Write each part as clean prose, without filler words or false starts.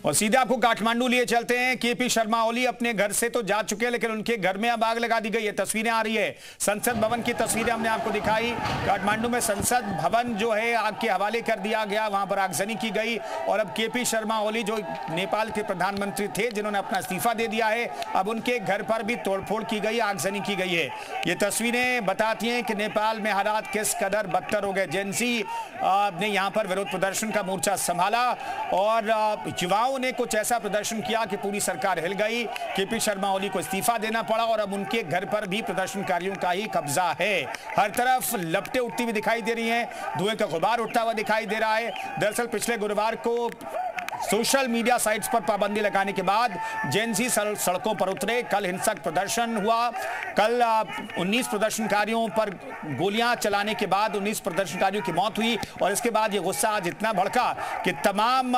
और सीधे आपको काठमांडू लिए चलते हैं। केपी शर्मा ओली अपने घर से तो जा चुके हैं, लेकिन उनके घर में अब आग लगा दी गई है। तस्वीरें आ रही है, संसद भवन की तस्वीरें हमने आपको दिखाई। काठमांडू में संसद भवन जो है आग के हवाले कर दिया गया, वहां पर आगजनी की गई। और अब केपी शर्मा ओली जो नेपाल के प्रधानमंत्री थे, जिन्होंने अपना इस्तीफा दे दिया है, अब उनके घर पर भी तोड़फोड़ की गई, आगजनी की गई है। ये तस्वीरें बताती हैं कि नेपाल में हालात किस कदर बदतर हो गए। जेएनसी ने यहां पर विरोध प्रदर्शन का मोर्चा संभाला और युवाओं ने कुछ ऐसा प्रदर्शन किया कि पूरी सरकार हिल गई। केपी शर्मा ओली को इस्तीफा देना पड़ा और अब उनके घर पर भी प्रदर्शनकारियों का ही कब्जा है। हर तरफ लपटें उठती हुई दिखाई दे रही हैं, धुएं का गुबार उठता हुआ दिखाई दे रहा है। दरअसल पिछले गुरुवार को सोशल मीडिया साइट्स पर पाबंदी लगाने के बाद जेएनसी सड़कों पर उतरे। कल हिंसक प्रदर्शन हुआ। कल 19 प्रदर्शनकारियों पर गोलियां चलाने के बाद 19 प्रदर्शनकारियों की मौत हुई और इसके बाद ये गुस्सा आज इतना भड़का कि तमाम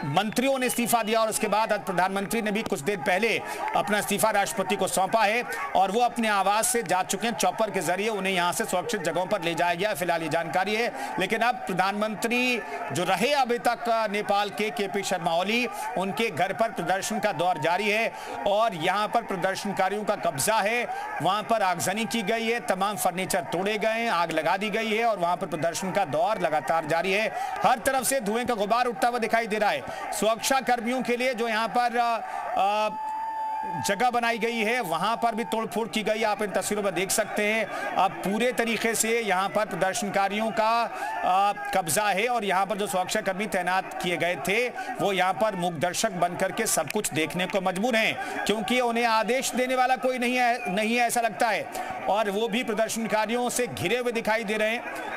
मंत्रियों ने इस्तीफा दिया। और उसके बाद आज प्रधानमंत्री ने भी कुछ देर पहले अपना इस्तीफा राष्ट्रपति को सौंपा है और वो अपने आवास से जा चुके हैं। चॉपर के जरिए उन्हें यहां से सुरक्षित जगहों पर ले जाया गया, फिलहाल ये जानकारी है। लेकिन अब प्रधानमंत्री जो रहे अभी तक नेपाल के केपी शर्मा ओली, उनके घर पर प्रदर्शन का दौर जारी है और यहां पर प्रदर्शनकारियों का कब्जा है। वहां पर आगजनी की गई है, तमाम फर्नीचर तोड़े गए, आग लगा दी गई है और वहां पर प्रदर्शन का दौर लगातार जारी है। हर तरफ से धुएं का गुबार उठता हुआ दिखाई दे रहा है। सुरक्षा कर्मियों के लिए जो यहां पर जगह बनाई गई है, वहां पर भी तोड़फोड़ की गई। आप इन तस्वीरों में देख सकते हैं। अब पूरे तरीके से यहां पर प्रदर्शनकारियों का कब्जा है और यहां पर जो सुरक्षा कर्मी तैनात किए गए थे, वो यहां पर मूक दर्शक बनकर के सब कुछ देखने को मजबूर हैं, क्योंकि उन्हें आदेश देने वाला कोई नहीं है ऐसा लगता है। और वो भी प्रदर्शनकारियों से घिरे हुए दिखाई दे रहे हैं।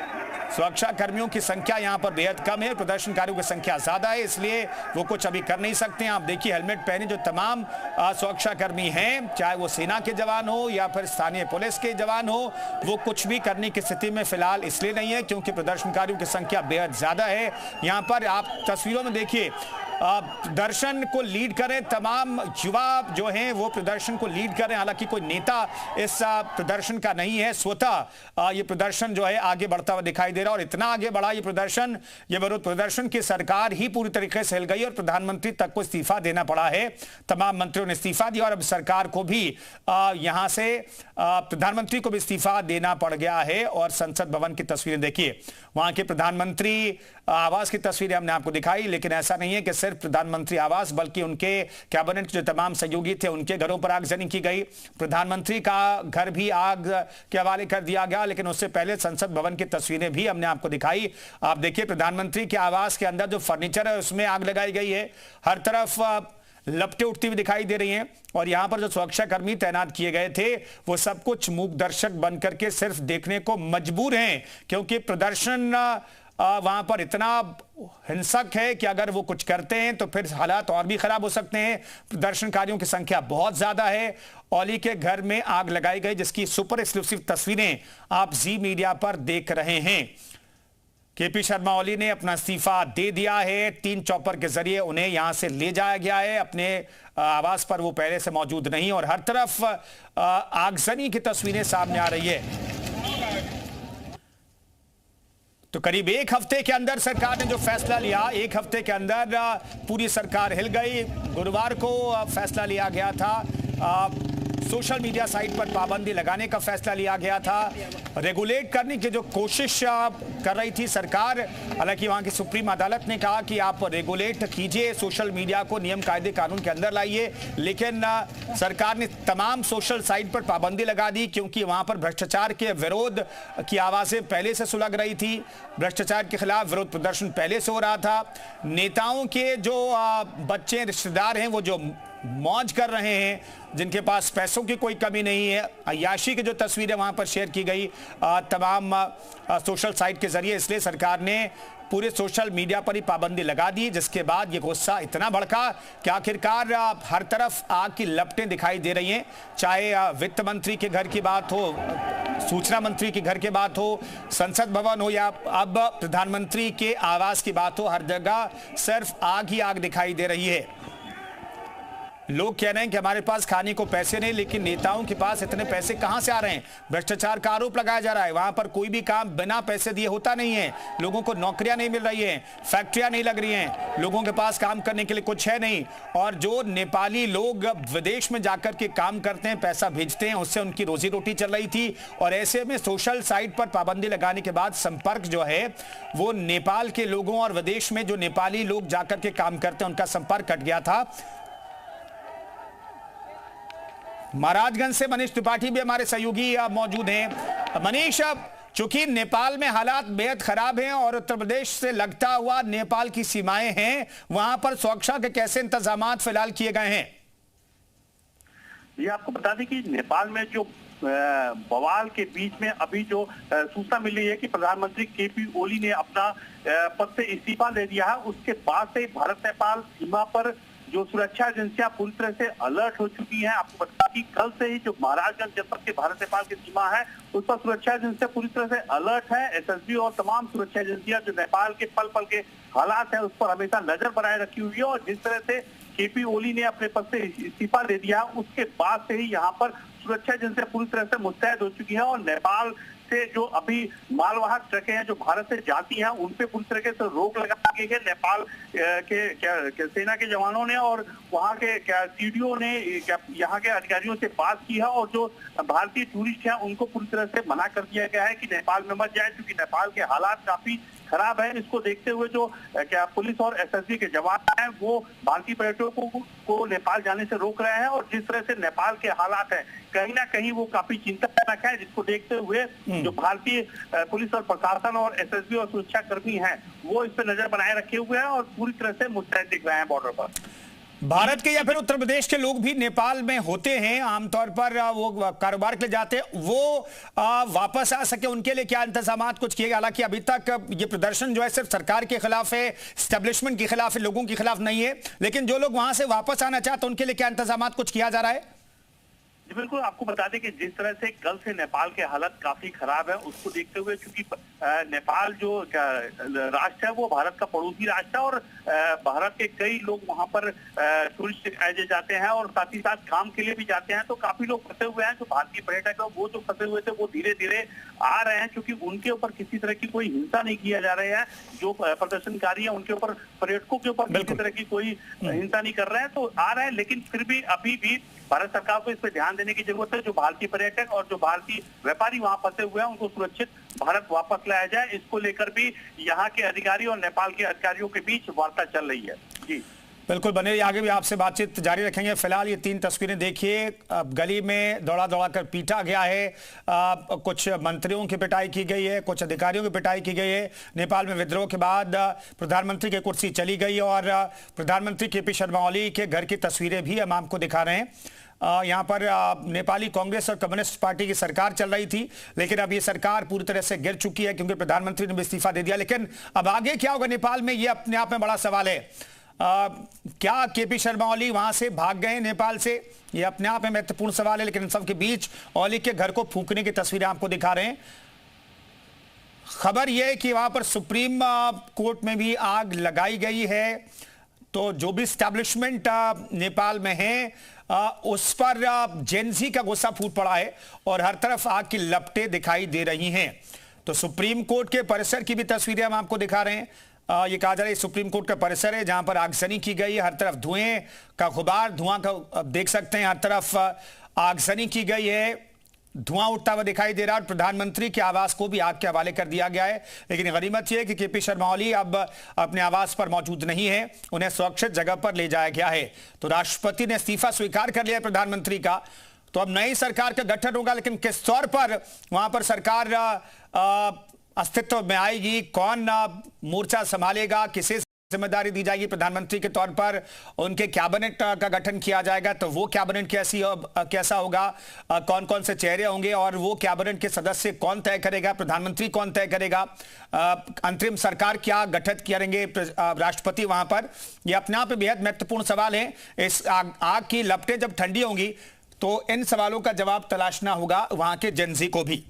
सुरक्षा कर्मियों की संख्या यहां पर बेहद कम है, प्रदर्शनकारियों की संख्या ज्यादा है, इसलिए वो कुछ अभी कर नहीं सकते हैं। आप देखिए, हेलमेट पहने जो तमाम सुरक्षा कर्मी हैं, चाहे वो सेना के जवान हो या फिर स्थानीय पुलिस के जवान हो, वो कुछ भी करने की स्थिति में फिलहाल इसलिए नहीं है क्योंकि प्रदर्शनकारियों की संख्या बेहद ज्यादा है। यहां पर आप तस्वीरों में देखिए, प्रदर्शन को लीड करें तमाम युवा जो हैं, वो प्रदर्शन को लीड करें। हालांकि कोई नेता इस प्रदर्शन का नहीं है, स्वतः ये प्रदर्शन जो है आगे बढ़ता हुआ दिखाई दे रहा है। और इतना आगे बढ़ा ये प्रदर्शन, ये विरोध प्रदर्शन की सरकार ही पूरी तरीके से हिल गई और प्रधानमंत्री तक को इस्तीफा देना पड़ा है। तमाम मंत्रियों ने इस्तीफा दिया और अब सरकार को भी यहां से प्रधानमंत्री को भी इस्तीफा देना पड़ गया है। और संसद भवन की तस्वीरें देखिए, वहां के प्रधानमंत्री आवास की तस्वीरें हमने आपको दिखाई। लेकिन ऐसा नहीं है कि सिर्फ प्रधानमंत्री आवास, बल्कि उनके कैबिनेट के जो तमाम सहयोगी थे, उनके घरों पर आगजनी की गई। प्रधानमंत्री का घर भी आग के हवाले कर दिया गया। लेकिन उससे पहले संसद भवन की तस्वीरें भी हमने आपको दिखाई। आप देखिए, प्रधानमंत्री के आवास के अंदर जो फर्नीचर है उसमें आग लगाई गई है। हर तरफ लपटें उठती हुई दिखाई दे रही हैं और यहां पर जो सुरक्षा कर्मी तैनात किए गए थे, वो सब कुछ मूक दर्शक बनकर के सिर्फ देखने को मजबूर हैं, क्योंकि प्रदर्शन वहां पर इतना हिंसक है कि अगर वो कुछ करते हैं तो फिर हालात और भी खराब हो सकते हैं। प्रदर्शनकारियों की संख्या बहुत ज्यादा है। ओली के घर में आग लगाई गई, जिसकी सुपर एक्सक्लूसिव तस्वीरें आप जी मीडिया पर देख रहे हैं। केपी शर्मा ओली ने अपना इस्तीफा दे दिया है। 3 चॉपर के जरिए उन्हें यहां से ले जाया गया है। अपने आवास पर वो पहले से मौजूद नहीं और हर तरफ आगजनी की तस्वीरें सामने आ रही है। तो करीब 1 हफ्ते के अंदर सरकार ने जो फैसला लिया, 1 हफ्ते के अंदर पूरी सरकार हिल गई। गुरुवार को फैसला लिया गया था, सोशल मीडिया साइट पर पाबंदी लगाने का फैसला लिया गया था। रेगुलेट करने की जो कोशिश कर रही थी सरकार, हालांकि वहां की सुप्रीम अदालत ने कहा कि आप रेगुलेट कीजिए, सोशल मीडिया को नियम कायदे कानून के अंदर लाइए। लेकिन सरकार ने तमाम सोशल साइट पर पाबंदी लगा दी, क्योंकि वहां पर भ्रष्टाचार के विरोध की आवाजें पहले से सुलग रही थी। भ्रष्टाचार के खिलाफ विरोध प्रदर्शन पहले से हो रहा था। नेताओं के जो बच्चे रिश्तेदार हैं, वो जो मौज कर रहे हैं, जिनके पास पैसों की कोई कमी नहीं है, अय्याशी की जो तस्वीरें वहां पर शेयर की गई तमाम सोशल साइट के जरिए, इसलिए सरकार ने पूरे सोशल मीडिया पर ही पाबंदी लगा दी। जिसके बाद ये गुस्सा इतना भड़का कि आखिरकार हर तरफ आग की लपटें दिखाई दे रही हैं। चाहे वित्त मंत्री के घर की बात हो, सूचना मंत्री के घर की बात हो, संसद भवन हो या अब प्रधानमंत्री के आवास की बात हो, हर जगह सिर्फ आग ही आग दिखाई दे रही है। लोग कह रहे हैं कि हमारे पास खाने को पैसे नहीं, लेकिन नेताओं के पास इतने पैसे कहां से आ रहे हैं? भ्रष्टाचार का आरोप लगाया जा रहा है। वहां पर कोई भी काम बिना पैसे दिए होता नहीं है। लोगों को नौकरियां नहीं मिल रही हैं, फैक्ट्रियां नहीं लग रही हैं, लोगों के पास काम करने के लिए कुछ है नहीं। और जो नेपाली लोग विदेश में जाकर के काम करते हैं, पैसा भेजते हैं, उससे उनकी रोजी रोटी चल रही थी। और ऐसे में सोशल साइट पर पाबंदी लगाने के बाद संपर्क जो है वो नेपाल के लोगों और विदेश में जो नेपाली लोग जाकर के काम करते हैं उनका संपर्क कट गया था। महाराजगंज से मनीष त्रिपाठी भी हमारे सहयोगी मौजूद हैं। मनीष, चूंकि नेपाल में हालात बेहद खराब हैं और उत्तर प्रदेश से लगता हुआ नेपाल की सीमाएं हैं, वहां पर सुरक्षा के कैसे इंतजाम फिलहाल किए गए हैं? ये आपको बता दें कि नेपाल में जो बवाल के बीच में अभी जो सूचना मिली है कि प्रधानमंत्री केपी ओली ने अपना पद से इस्तीफा दे दिया है, उसके बाद से भारत नेपाल सीमा पर जो सुरक्षा एजेंसियां पूरी तरह से अलर्ट हो चुकी हैं। आपको बता कि कल से ही जो महाराजगंज जनपद के भारत नेपाल की सीमा है उस पर सुरक्षा एजेंसियां पूरी तरह से अलर्ट है। एसएसबी और तमाम सुरक्षा एजेंसियां जो नेपाल के पल पल के हालात है उस पर हमेशा नजर बनाए रखी हुई है। और जिस तरह से केपी ओली ने अपने पद से इस्तीफा दे दिया, उसके बाद से ही यहाँ पर सुरक्षा एजेंसियां पूरी तरह से मुस्तैद हो चुकी है। और नेपाल से जो अभी मालवाहक ट्रकें हैं जो भारत से जाती हैं उन पे पूरी तरीके से रोक लगा दी गई है नेपाल के सेना के जवानों ने। और वहाँ के सीडीओ ने यहाँ के अधिकारियों से बात की है और जो भारतीय टूरिस्ट हैं उनको पूरी तरह से मना कर दिया गया है कि नेपाल में मत जाए, क्योंकि नेपाल के हालात काफी खराब है। इसको देखते हुए जो पुलिस और एसएसबी के जवान हैं वो भारतीय पर्यटकों को नेपाल जाने से रोक रहे हैं। और जिस तरह से नेपाल के हालात हैं कहीं ना कहीं वो काफी चिंताजनक है, जिसको देखते हुए जो भारतीय पुलिस और प्रशासन और एसएसबी और सुरक्षा कर्मी हैं वो इस पर नजर बनाए रखे हुए हैं और पूरी तरह से मुस्तैद दिख रहे हैं बॉर्डर पर। भारत के या फिर उत्तर प्रदेश के लोग भी नेपाल में होते हैं, आमतौर पर वो कारोबार के लिए जाते हैं, वो वापस आ सके उनके लिए क्या इंतजाम कुछ किए? हालांकि अभी तक ये प्रदर्शन जो है सिर्फ सरकार के खिलाफ है, एस्टेब्लिशमेंट के खिलाफ है, लोगों के खिलाफ नहीं है, लेकिन जो लोग वहां से वापस आना चाहते हैं उनके लिए क्या इंतजाम कुछ किया जा रहा है? जी बिल्कुल, आपको बता दें कि जिस तरह से कल से नेपाल के हालत काफी खराब है, उसको देखते हुए चूंकि नेपाल जो राष्ट्र है वो भारत का पड़ोसी राष्ट्र है और भारत के कई लोग वहां पर टूरिस्ट ऐसे जाते हैं और साथ ही साथ काम के लिए भी जाते हैं। तो काफी लोग फंसे हुए हैं। जो भारतीय पर्यटक है वो जो फंसे हुए थे वो धीरे धीरे आ रहे हैं, क्योंकि उनके ऊपर किसी तरह की कोई हिंसा नहीं किया जा रहा है। जो प्रदर्शनकारी है उनके ऊपर, पर्यटकों के ऊपर किसी तरह की कोई हिंसा नहीं कर रहे हैं, तो आ रहे हैं। लेकिन फिर भी अभी भी भारत सरकार को इस पर ध्यान देने की जरूरत है। जो भारतीय पर्यटक और जो भारतीय व्यापारी वहां फंसे हुए हैं उनको सुरक्षित भारत वापस लाया जाए, इसको लेकर भी यहाँ के अधिकारी और नेपाल के अधिकारियों के बीच वार्ता चल रही है। जी बिल्कुल, बने आगे भी आपसे बातचीत जारी रखेंगे। फिलहाल ये 3 तस्वीरें देखिए, गली में दौड़ा दौड़ा कर पीटा गया है, कुछ मंत्रियों की पिटाई की गई है, कुछ अधिकारियों की पिटाई की गई है। नेपाल में विद्रोह के बाद प्रधानमंत्री की कुर्सी चली गई और प्रधानमंत्री केपी शर्मा ओली के घर की तस्वीरें भी हम आपको दिखा रहे हैं। यहाँ पर नेपाली कांग्रेस और कम्युनिस्ट पार्टी की सरकार चल रही थी, लेकिन अब ये सरकार पूरी तरह से गिर चुकी है क्योंकि प्रधानमंत्री ने इस्तीफा दे दिया। लेकिन अब आगे क्या होगा नेपाल में, ये अपने आप में बड़ा सवाल है। क्या केपी शर्मा ओली वहां से भाग गए नेपाल से, ये अपने आप में महत्वपूर्ण सवाल है। लेकिन इन सब के बीच ओली के घर को फूंकने की तस्वीरें आपको दिखा रहे हैं। खबर यह है कि वहां पर सुप्रीम कोर्ट में भी आग लगाई गई है। तो जो भी स्टैब्लिशमेंट नेपाल में है उस पर जेनजी का गुस्सा फूट पड़ा है और हर तरफ आग की लपटें दिखाई दे रही हैं। तो सुप्रीम कोर्ट के परिसर की भी तस्वीरें हम आपको दिखा रहे हैं। ये कहा जा रहा है सुप्रीम कोर्ट का परिसर है जहां पर आगजनी की गई है। हर तरफ धुएं का गुबार, धुआं का देख सकते हैं, हर तरफ आगजनी की गई है, धुआं उठता हुआ दिखाई दे रहा है। और प्रधानमंत्री के आवास को भी आग के हवाले कर दिया गया है। लेकिन गनीमत यह है कि केपी शर्मा ओली अब अपने आवास पर मौजूद नहीं है, उन्हें सुरक्षित जगह पर ले जाया गया है। तो राष्ट्रपति ने इस्तीफा स्वीकार कर लिया प्रधानमंत्री का, तो अब नई सरकार का गठन होगा। लेकिन किस तौर पर वहां पर सरकार अस्तित्व में आएगी, कौन मोर्चा संभालेगा, किसे जिम्मेदारी दी जाएगी प्रधानमंत्री के तौर पर, उनके कैबिनेट का गठन किया जाएगा, तो वो कैबिनेट कैसा होगा, कौन कौन से चेहरे होंगे और वो कैबिनेट के सदस्य कौन तय करेगा, प्रधानमंत्री कौन तय करेगा, अंतरिम सरकार क्या गठित करेंगे राष्ट्रपति वहां पर, ये अपने आप में बेहद महत्वपूर्ण सवाल है। इस आग की लपटें जब ठंडी होंगी तो इन सवालों का जवाब तलाशना होगा वहां के जेनजी को भी।